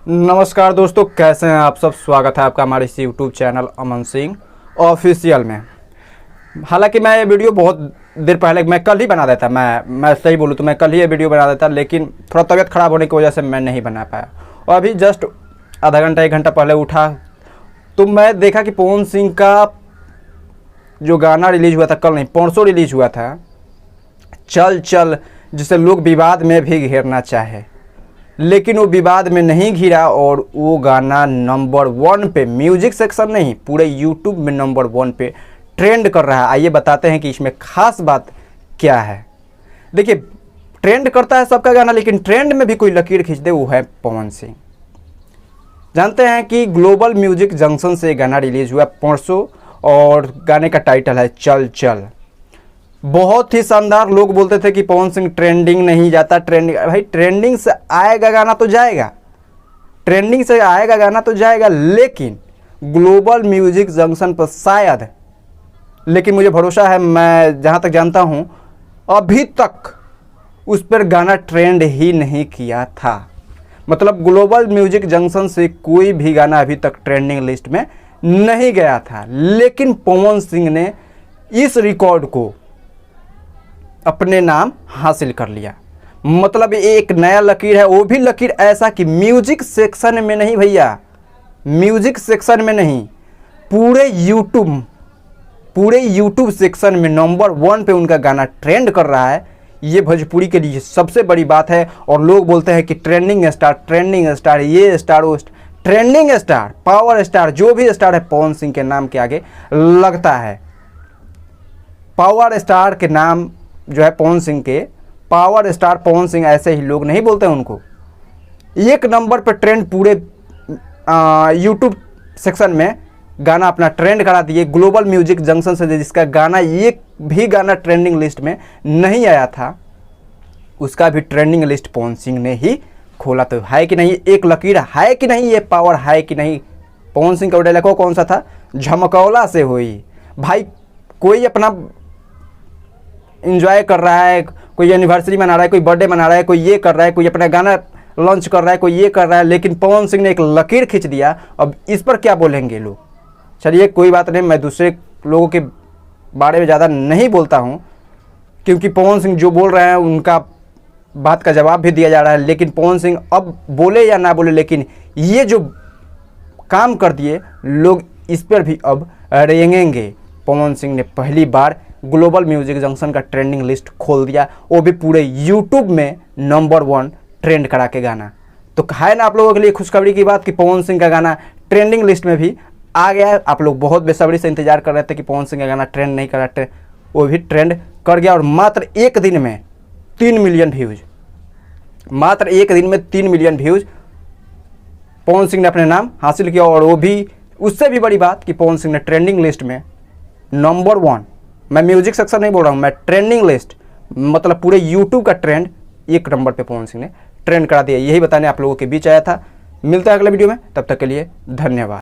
नमस्कार दोस्तों, कैसे हैं आप सब। स्वागत है आपका हमारे इस YouTube channel Aman Singh official में। हालांकि मैं ये वीडियो बहुत देर पहले मैं कल ही बना देता। मैं सही बोलूँ तो मैं कल ही ये वीडियो बना देता, लेकिन थोड़ा तबीयत ख़राब होने की वजह से मैं नहीं बना पाया। और अभी जस्ट आधा घंटा 1 घंटा पहले उठा तो मैं देखा कि पवन सिंह का जो गाना रिलीज़ हुआ था, कल नहीं परसों रिलीज़ हुआ था, चल चल, जिसे लोग विवाद में भी घेरना चाहे, लेकिन वो विवाद में नहीं घिरा और वो गाना नंबर 1 पे, म्यूजिक सेक्शन नहीं पूरे यूट्यूब में नंबर 1 पे ट्रेंड कर रहा है। आइए बताते हैं कि इसमें खास बात क्या है। देखिए, ट्रेंड करता है सबका गाना, लेकिन ट्रेंड में भी कोई लकीर खींच दे, वो है पवन सिंह। जानते हैं कि ग्लोबल म्यूजिक जंक्शन से गाना रिलीज़ हुआ परसों और गाने का टाइटल है चल चल। बहुत ही शानदार। लोग बोलते थे कि पवन सिंह ट्रेंडिंग नहीं जाता, ट्रेंडिंग। भाई ट्रेंडिंग से आएगा गाना तो जाएगा, ट्रेंडिंग से आएगा गाना तो जाएगा, लेकिन ग्लोबल म्यूजिक जंक्शन पर शायद, लेकिन मुझे भरोसा है, मैं जहाँ तक जानता हूँ अभी तक उस पर गाना ट्रेंड ही नहीं किया था। मतलब ग्लोबल म्यूजिक जंक्शन से कोई भी गाना अभी तक ट्रेंडिंग लिस्ट में नहीं गया था, लेकिन पवन सिंह ने इस रिकॉर्ड को अपने नाम हासिल कर लिया। मतलब एक नया लकीर है, वो भी लकीर ऐसा कि म्यूजिक सेक्शन में नहीं भैया, म्यूजिक सेक्शन में नहीं, पूरे यूट्यूब सेक्शन में नंबर 1 पे उनका गाना ट्रेंड कर रहा है। ये भोजपुरी के लिए सबसे बड़ी बात है। और लोग बोलते हैं कि ट्रेंडिंग स्टार, ये स्टार वो ट्रेंडिंग स्टार, पावर स्टार, जो भी स्टार है पवन सिंह के नाम के आगे लगता है। पावर स्टार के नाम जो है पवन सिंह के, पावर स्टार पवन सिंह, ऐसे ही लोग नहीं बोलते हैं उनको। 1 नंबर पर ट्रेंड पूरे यूट्यूब सेक्शन में गाना अपना ट्रेंड करा दिए। ग्लोबल म्यूजिक जंक्शन से जिसका गाना एक भी गाना ट्रेंडिंग लिस्ट में नहीं आया था, उसका भी ट्रेंडिंग लिस्ट पवन सिंह ने ही खोला। तो है कि नहीं, एक लकीर है कि नहीं, ये पावर है कि नहीं। पवन सिंह का डायलॉग कौन सा था, झमकौला से हुई। भाई कोई अपना इंजॉय कर रहा है, कोई एनिवर्सरी मना रहा है, कोई बर्थडे मना रहा है, कोई ये कर रहा है, कोई अपना गाना लॉन्च कर रहा है, कोई ये कर रहा है, लेकिन पवन सिंह ने एक लकीर खींच दिया। अब इस पर क्या बोलेंगे लोग। चलिए कोई बात नहीं, मैं दूसरे लोगों के बारे में ज़्यादा नहीं बोलता हूँ, क्योंकि पवन सिंह जो बोल रहे हैं उनका बात का जवाब भी दिया जा रहा है। लेकिन पवन सिंह अब बोले या ना बोले, लेकिन ये जो काम कर दिए, लोग इस पर भी अब रेंगेंगे। पवन सिंह ने पहली बार ग्लोबल म्यूजिक जंक्शन का ट्रेंडिंग लिस्ट खोल दिया, वो भी पूरे यूट्यूब में नंबर 1 ट्रेंड करा के गाना। तो है ना आप लोगों के लिए खुशखबरी की बात कि पवन सिंह का गाना ट्रेंडिंग लिस्ट में भी आ गया है। आप लोग बहुत बेसब्री से इंतजार कर रहे थे कि पवन सिंह का गाना ट्रेंड नहीं करा, वो भी ट्रेंड कर गया। और मात्र 1 दिन में 3 मिलियन व्यूज़, मात्र 1 दिन में 3 मिलियन व्यूज़ पवन सिंह ने अपने नाम हासिल किया। और वो भी उससे भी बड़ी बात कि पवन सिंह ने ट्रेंडिंग लिस्ट में नंबर 1, मैं म्यूजिक सेक्शन नहीं बोल रहा हूँ, मैं ट्रेंडिंग लिस्ट, मतलब पूरे यूट्यूब का ट्रेंड 1 नंबर पे पवन सिंह ने ट्रेंड करा दिया। यही बताने आप लोगों के बीच आया था। मिलता है अगले वीडियो में, तब तक के लिए धन्यवाद।